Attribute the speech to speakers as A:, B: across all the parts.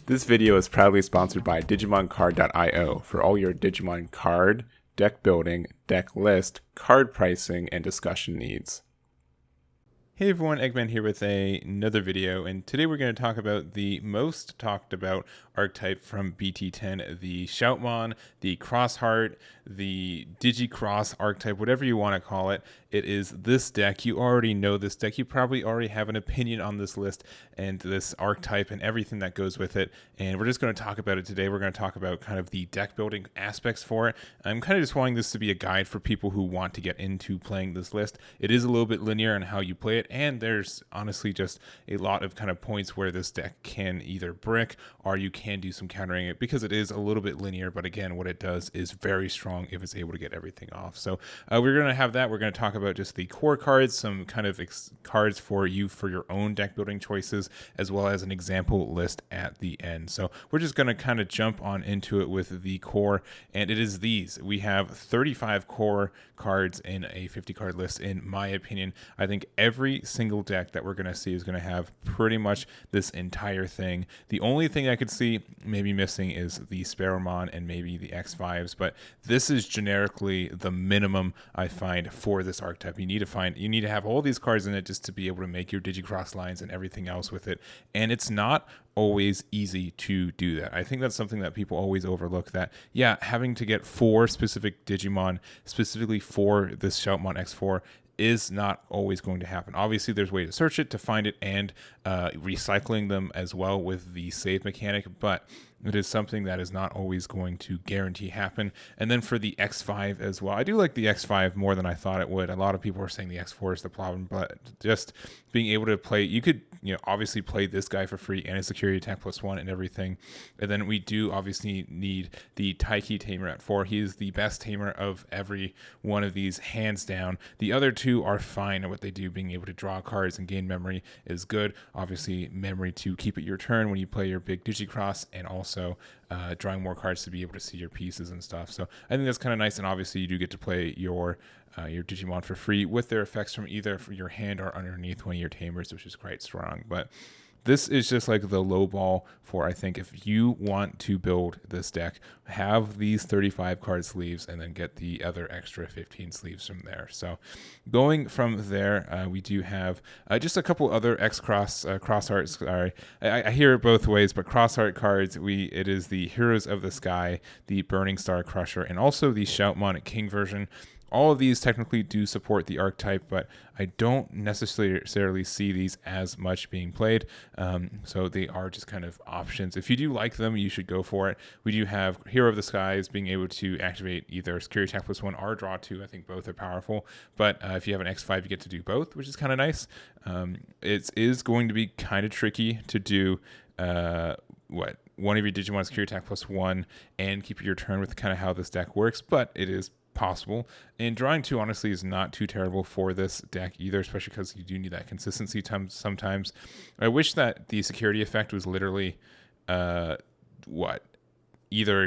A: This video is proudly sponsored by DigimonCard.io for all your Digimon card, deck building, deck list, card pricing, and discussion needs. Hey everyone, Eggman here with another video, and today we're going to talk about the most talked about archetype from BT10, the Shoutmon, the Xros Heart, the Digicross archetype, whatever you want to call it. It is this deck. You already know this deck. You probably already have an opinion on this list and this archetype and everything that goes with it, and we're just going to talk about it today. We're going to talk about kind of the deck building aspects for it. I'm kind of just wanting this to be a guide for people who want to get into playing this list. It is a little bit linear on how you play it, and there's honestly just a lot of kind of points where this deck can either brick or you can do some countering it, because it is a little bit linear, but again, what it does is very strong if it's able to get everything off. So we're going to have that. We're going to talk about just the core cards, some kind of cards for you for your own deck building choices, as well as an example list at the end. So we're just going to kind of jump on into it with the core, and it is these. We have 35 core cards in a 50 card list. In my opinion, I think every single deck that we're going to see is going to have pretty much this entire thing. The only thing I could see maybe missing is the Spearomon and maybe the X5s, but this is generically the minimum I find for this archetype. You need to have all these cards in it just to be able to make your Digicross lines and everything else with it, and it's not always easy to do that. I think that's something that people always overlook, that having to get 4 specific Digimon specifically for this Shoutmon X4 is not always going to happen. Obviously, there's a way to search it, to find it, and recycling them as well with the save mechanic, but it is something that is not always going to guarantee happen. And then for the X5 as well, I do like the X5 more than I thought it would. A lot of people are saying the X4 is the problem, but just being able to play, you could obviously play this guy for free and a security attack +1 and everything. And then we do obviously need the Taiki Tamer at 4. He is the best tamer of every one of these, hands down. The other two are fine at what they do. Being able to draw cards and gain memory is good. Obviously, memory to keep it your turn when you play your big Digicross, and also drawing more cards to be able to see your pieces and stuff. So I think that's kind of nice, and obviously you do get to play your Digimon for free with their effects from either your hand or underneath one of your tamers, which is quite strong. But this is just like the low ball for, I think, if you want to build this deck, have these 35 card sleeves and then get the other extra 15 sleeves from there. So going from there, we do have just a couple other Xros Heart. Sorry, I hear it both ways, but Xros Heart cards. It is the Heroes of the Sky, the Burning Star Crusher, and also the Shoutmon King version. All of these technically do support the archetype, but I don't necessarily see these as much being played. So they are just kind of options. If you do like them, you should go for it. We do have Hero of the Skies being able to activate either security attack +1 or draw 2. I think both are powerful. But if you have an X5, you get to do both, which is kind of nice. It is going to be kind of tricky to do one of your Digimon security attack +1 and keep your turn with kind of how this deck works, but it is possible. And drawing 2 honestly is not too terrible for this deck either, especially because you do need that consistency sometimes. I wish that the security effect was literally either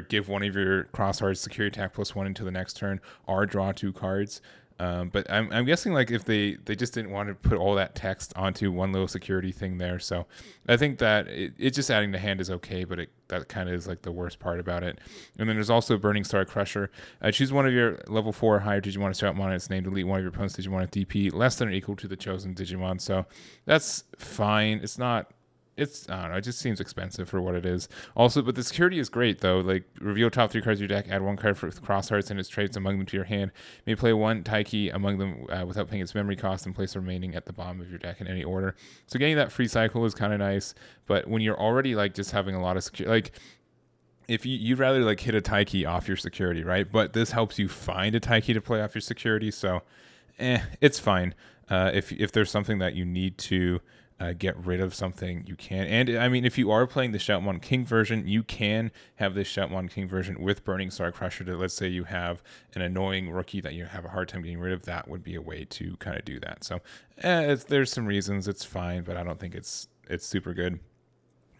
A: give one of your Xros Hearts security attack +1 into the next turn or draw 2 cards. But I'm guessing like if they just didn't want to put all that text onto one little security thing there. So I think that it's just adding to hand is okay, but that kind of is like the worst part about it. And then there's also Burning Star Crusher. Choose one of your level 4 or higher Digimon to Shoutmon. It's named. Delete one of your opponent's Digimon at DP less than or equal to the chosen Digimon. So that's fine. It's not. I don't know, it just seems expensive for what it is. Also, but the security is great, though. Like, reveal top 3 cards of your deck, add 1 card for Xros Hearts and its traits among them to your hand. May play 1 Taiki among them without paying its memory cost, and place the remaining at the bottom of your deck in any order. So getting that free cycle is kind of nice, but when you're already, like, just having a lot of security, like, if you'd rather, like, hit a Taiki off your security, right? But this helps you find a Taiki to play off your security, so, it's fine. If there's something that you need to get rid of something, you can. And I mean, if you are playing the Shoutmon King version, you can have this Shoutmon King version with Burning Star Crusher. To, let's say you have an annoying rookie that you have a hard time getting rid of, that would be a way to kind of do that. So there's some reasons it's fine, but I don't think it's super good.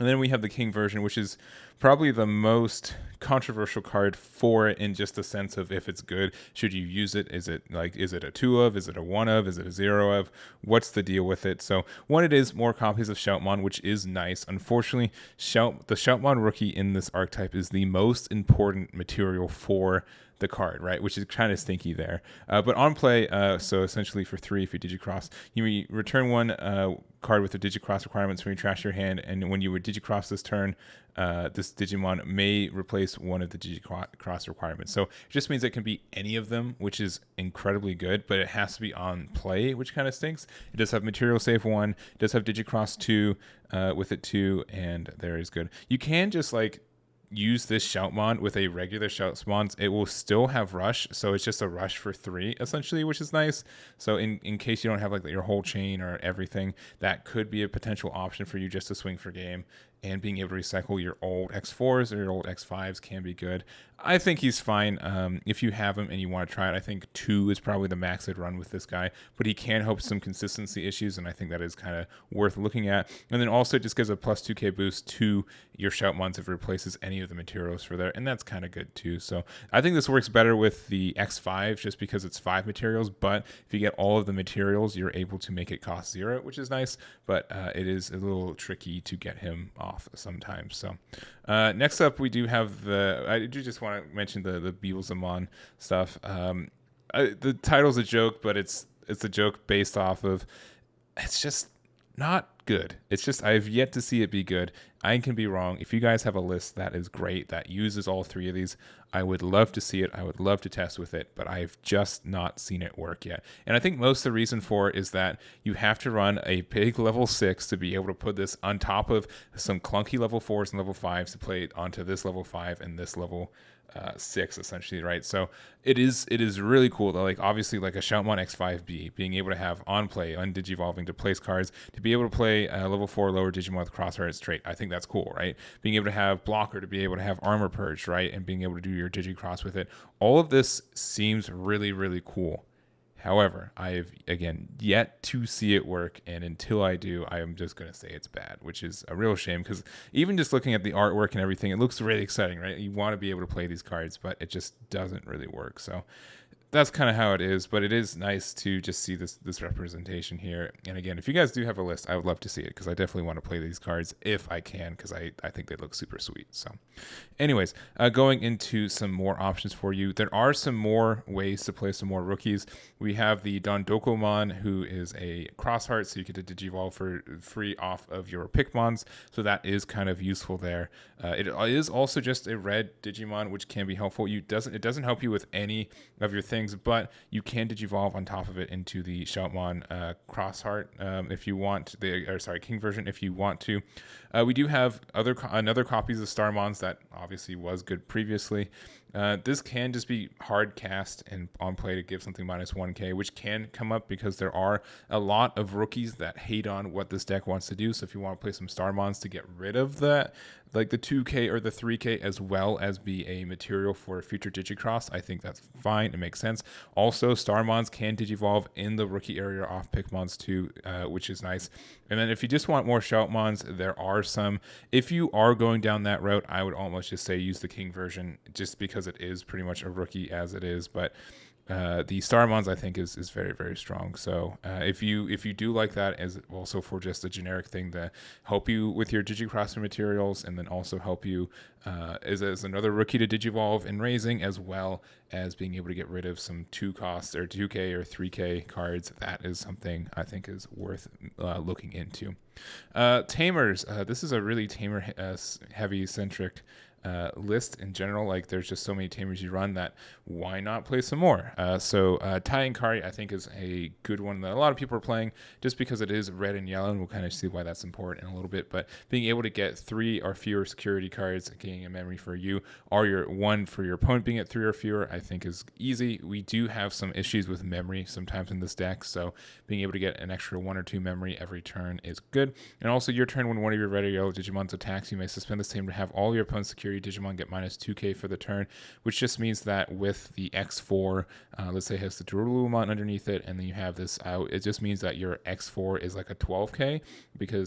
A: And then we have the King version, which is probably the most controversial card for it in just the sense of if it's good, should you use it? Is it a 2 of? Is it a 1 of? Is it a 0 of? What's the deal with it? So one, it is more copies of Shoutmon, which is nice. Unfortunately, the Shoutmon rookie in this archetype is the most important material for the card, right? Which is kind of stinky there. But on play, so essentially for 3, if you Digicross, you return 1 card with the Digicross requirements when you trash your hand, and when you would Digicross this turn, this Digimon may replace one of the Digicross requirements. So it just means it can be any of them, which is incredibly good, but it has to be on play, which kind of stinks. It does have Material Save 1, it does have Digicross 2 with it 2, and there is good. You can just use this Shoutmon with a regular Shoutmon. It will still have rush, so it's just a rush for 3 essentially, which is nice. So in case you don't have your whole chain or everything, that could be a potential option for you just to swing for game. And being able to recycle your old X4s or your old X5s can be good. I think he's fine. If you have him and you want to try it, I think 2 is probably the max I'd run with this guy, but he can help some consistency issues, and I think that is kind of worth looking at. And then also it just gives a plus 2k boost to your Shoutmons if it replaces any of the materials for there, and that's kind of good too. So I think this works better with the X5 just because it's 5 materials, but if you get all of the materials, you're able to make it cost 0, which is nice, but it is a little tricky to get him off sometimes. So next up, we do have I do just want to mention the Beelzemon stuff. The title's a joke, but it's a joke based off of, it's just not good. It's just, I've yet to see it be good. I can be wrong. If you guys have a list that is great, that uses all 3 of these, I would love to see it. I would love to test with it, but I've just not seen it work yet. And I think most of the reason for it is that you have to run a big level 6 to be able to put this on top of some clunky level 4s and level 5s to play it onto this level 5 and this level 6 essentially, right? So it is really cool though. Obviously a Shoutmon X5B being able to have on play, undigivolving to place cards, to be able to play level 4 lower Digimon with Xros Heart straight. I think that's cool, right? Being able to have blocker, to be able to have armor purge, right? And being able to do your Digicross with it. All of this seems really, really cool. However, I've, again, yet to see it work, and until I do, I am just going to say it's bad, which is a real shame, because even just looking at the artwork and everything, it looks really exciting, right? You want to be able to play these cards, but it just doesn't really work. So that's kind of how it is, but it is nice to just see this representation here. And again, if you guys do have a list, I would love to see it, because I definitely want to play these cards if I can, because I think they look super sweet. So anyways, going into some more options for you, there are some more ways to play some more rookies. We have the Dondokomon, who is a Xros Heart, so you get to Digivolve for free off of your Pikmons, so that is kind of useful there. It is also just a red Digimon, which can be helpful. It doesn't help you with any of your things, but you can Digivolve on top of it into the Shoutmon Xros Heart if you want, King version if you want to. We do have another copies of Starmons that obviously was good previously. This can just be hard cast and on play to give something minus 1k, which can come up because there are a lot of rookies that hate on what this deck wants to do. So if you want to play some Starmons to get rid of that, the 2k or the 3k, as well as be a material for future Digicross, I think that's fine. It makes sense. Also, Starmons can Digivolve in the rookie area off Pikmons too, which is nice. And then if you just want more Shoutmons, there are some. If you are going down that route, I would almost just say use the King version, just because it is pretty much a rookie as it is. But the Starmons, I think, is very, very strong. So if you do like that, as also for just a generic thing to help you with your Digicrossing materials, and then also help you as another rookie to Digivolve in raising, as well as being able to get rid of some 2 costs or 2k or 3k cards, that is something I think is worth looking into. Tamers, this is a really tamer heavy centric list in general. There's just so many tamers you run that why not play some more? So Tai and Kari, I think, is a good one that a lot of people are playing, just because it is red and yellow, and we'll kind of see why that's important in a little bit. But being able to get 3 or fewer security cards, gaining a memory for you, or your 1 for your opponent being at 3 or fewer, I think is easy. We do have some issues with memory sometimes in this deck, so being able to get an extra 1 or 2 memory every turn is good. And also, your turn, when one of your red or yellow Digimons attacks, you may suspend this tamer to have all your opponent's security security Digimon get minus 2k for the turn, which just means that with the X4, let's say it has the Dorulumon underneath it, and then you have this out, it just means that your X4 is like a 12k,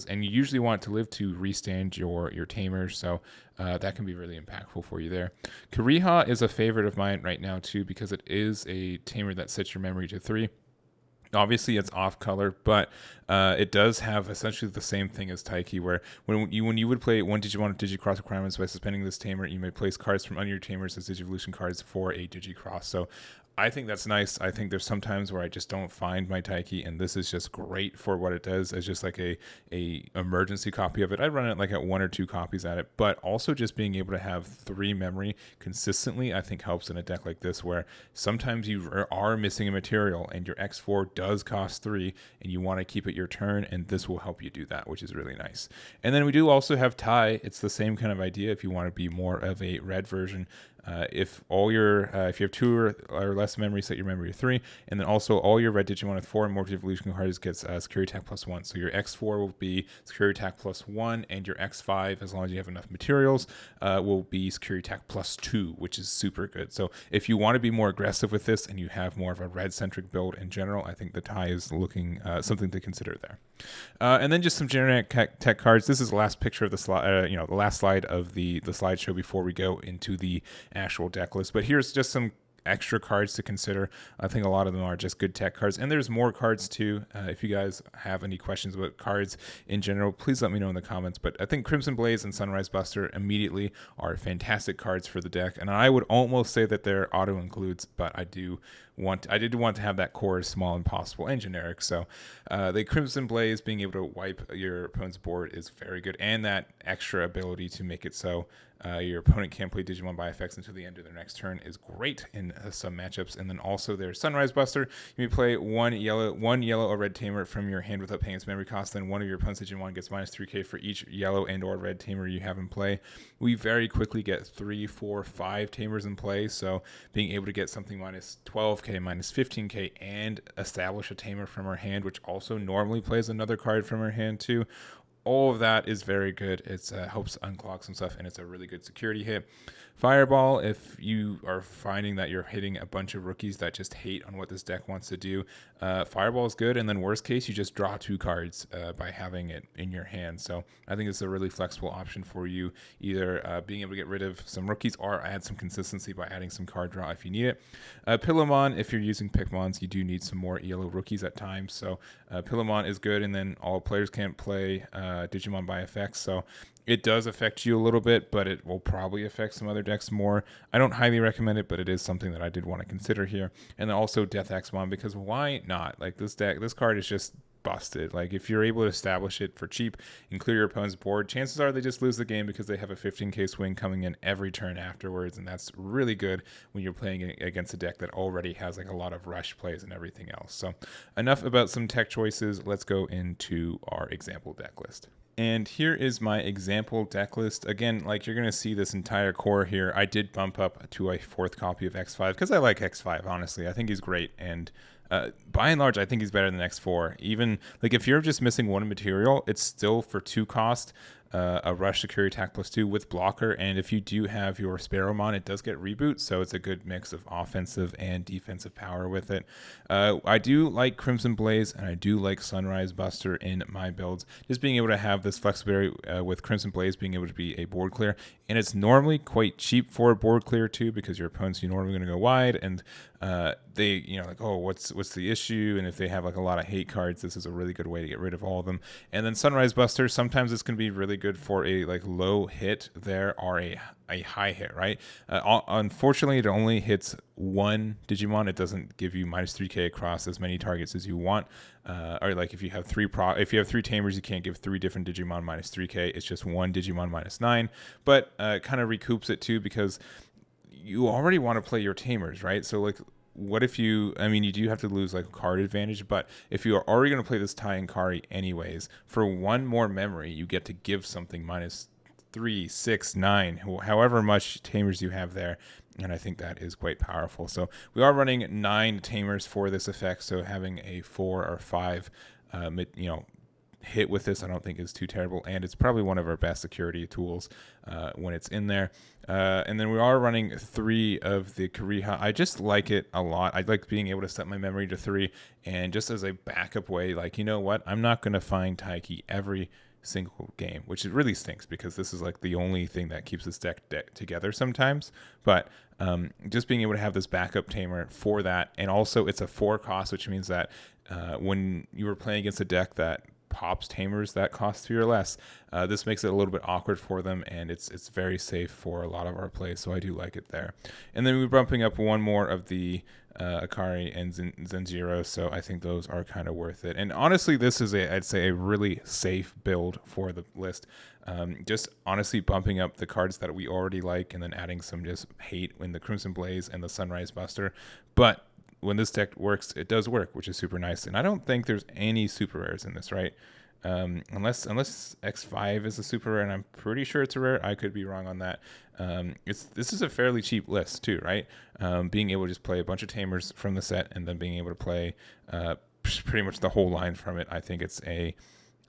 A: and you usually want to live to restand your tamer, so that can be really impactful for you there. Kariha is a favorite of mine right now too, because it is a tamer that sets your memory to 3. Obviously, it's off color, but it does have essentially the same thing as Taiki, where when you would play one Digimon with Digicross requirements by suspending this tamer, you may place cards from under your tamers as Digivolution cards for a Digicross. So I think that's nice. I think there's some times where I just don't find my Taiki, and this is just great for what it does as just like a emergency copy of it. I run it like at 1 or 2 copies at it, but also just being able to have 3 memory consistently, I think helps in a deck like this, where sometimes you are missing a material and your X4 does cost 3 and you want to keep it your turn, and this will help you do that, which is really nice. And then we do also have Tai. It's the same kind of idea if you want to be more of a red version. If you have 2 or less memory, set your memory to 3, and then also all your red Digimon with 4 and more evolution cards gets security attack +1. So your X4 will be security attack +1, and your X5, as long as you have enough materials, will be security attack +2, which is super good. So if you want to be more aggressive with this and you have more of a red centric build in general, I think the Tai is looking something to consider there. And then just some generic tech cards. This is the last picture of the slide, the last slide of the slideshow before we go into the actual deck list. But here's just some extra cards to consider. I think a lot of them are just good tech cards, and there's more cards too. If you guys have any questions about cards in general, please let me know in the comments. But I think Crimson Blaze and Sunrise Buster immediately are fantastic cards for the deck, and I would almost say that they're auto includes, but I did want to have that core as small and possible and generic. So the Crimson Blaze being able to wipe your opponent's board is very good, and that extra ability to make it so your opponent can't play Digimon by effects until the end of their next turn is great in some matchups. And then also there's Sunrise Buster. You may play one yellow or red tamer from your hand without paying its memory cost. Then one of your opponent's Digimon gets minus 3k for each yellow and or red tamer you have in play. We very quickly get 3, 4, 5 tamers in play. So being able to get something minus 12k, minus 15k, and establish a tamer from our hand, which also normally plays another card from our hand too. All of that is very good. It helps unclog some stuff, and it's a really good security hit. Fireball, if you are finding that you're hitting a bunch of rookies that just hate on what this deck wants to do, Fireball is good. And then worst case, you just draw 2 cards by having it in your hand. So I think it's a really flexible option for you, either being able to get rid of some rookies or add some consistency by adding some card draw if you need it. Pillowmon, if you're using Pikmons, you do need some more yellow rookies at times. So Pillowmon is good, and then all players can't play Digimon by effects. So it does affect you a little bit, but it will probably affect some other decks more. I don't highly recommend it, but it is something that I did want to consider here. And then also Death Axmon, because why not? Like this card is just busted. Like if you're able to establish it for cheap and clear your opponent's board, chances are they just lose the game because they have a 15k swing coming in every turn afterwards, and that's really good when you're playing against a deck that already has like a lot of rush plays and everything else. So enough about some tech choices. Let's go into our example deck list. And here is my example deck list. Again, like you're going to see this entire core here. I did bump up to a 4th copy of X5 because I like X5, honestly. I think he's great. And by and large, I think he's better than X4. Even like if you're just missing 1 material, it's still for 2 cost. A rush security attack +2 with blocker, and if you do have your Sparrowmon, it does get reboot, so it's a good mix of offensive and defensive power with it. I do like Crimson Blaze, and I do like Sunrise Buster in my builds. Just being able to have this flexibility with Crimson Blaze being able to be a board clear, and it's normally quite cheap for a board clear too, because your opponent's normally going to go wide, and they, like, oh, what's the issue? And if they have like a lot of hate cards, this is a really good way to get rid of all of them. And then Sunrise Buster, sometimes this can be really good for a like low hit there or a high hit, right? Unfortunately, it only hits 1 Digimon. It doesn't give you minus 3k across as many targets as you want. Or like if you have 3 tamers, you can't give 3 different Digimon minus 3k. It's just 1 Digimon minus 9. But kind of recoups it too, because you already want to play your tamers, right? So like, what if you do have to lose like card advantage, but if you are already going to play this Tai and Kari anyways, for 1 more memory, you get to give something minus 3, 6, 9, however much tamers you have there. And I think that is quite powerful. So we are running 9 tamers for this effect. So having a 4 or 5, hit with this, I don't think is too terrible, and it's probably one of our best security tools when it's in there. And then we are running 3 of the Kariha. I just like it a lot. I like being able to set my memory to 3, and just as a backup way, like, you know what, I'm not going to find Taiki every single game, which it really stinks because this is like the only thing that keeps this deck together sometimes. But just being able to have this backup tamer for that, and also it's a 4 cost, which means that when you were playing against a deck that pops tamers that cost 3 or less, this makes it a little bit awkward for them, and it's very safe for a lot of our plays, so I do like it there. And then we're bumping up 1 more of the Akari and Zenjiro, so I think those are kind of worth it. And honestly, this is I'd say a really safe build for the list. Just honestly bumping up the cards that we already like, and then adding some just hate in the Crimson Blaze and the Sunrise Buster. But when this deck works, it does work, which is super nice. And I don't think there's any super rares in this, right? Unless X5 is a super rare, and I'm pretty sure it's a rare. I could be wrong on that. This is a fairly cheap list too, right? Being able to just play a bunch of tamers from the set, and then being able to play pretty much the whole line from it. I think it's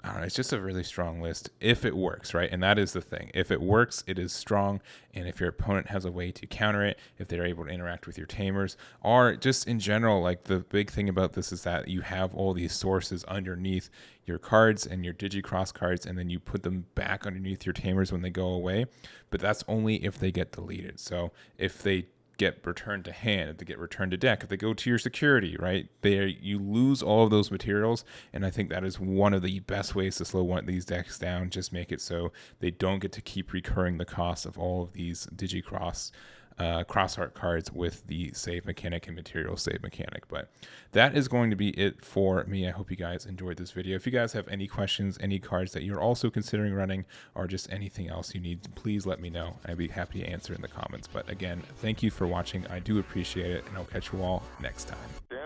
A: I don't know, it's just a really strong list if it works, right? And that is the thing. If it works, it is strong. And if your opponent has a way to counter it, if they're able to interact with your tamers, or just in general, like the big thing about this is that you have all these sources underneath your cards and your Digicross cards, and then you put them back underneath your tamers when they go away. But that's only if they get deleted. So if they get returned to hand, if they get returned to deck, if they go to your security, right, you lose all of those materials. And I think that is one of the best ways to slow one of these decks down. Just make it so they don't get to keep recurring the cost of all of these Digicross Heart cards with the save mechanic and material save mechanic. But that is going to be it for me. I hope you guys enjoyed this video. If you guys have any questions, any cards that you're also considering running, or just anything else you need, please let me know. I'd be happy to answer in the comments. But again, thank you for watching. I do appreciate it, and I'll catch you all next time.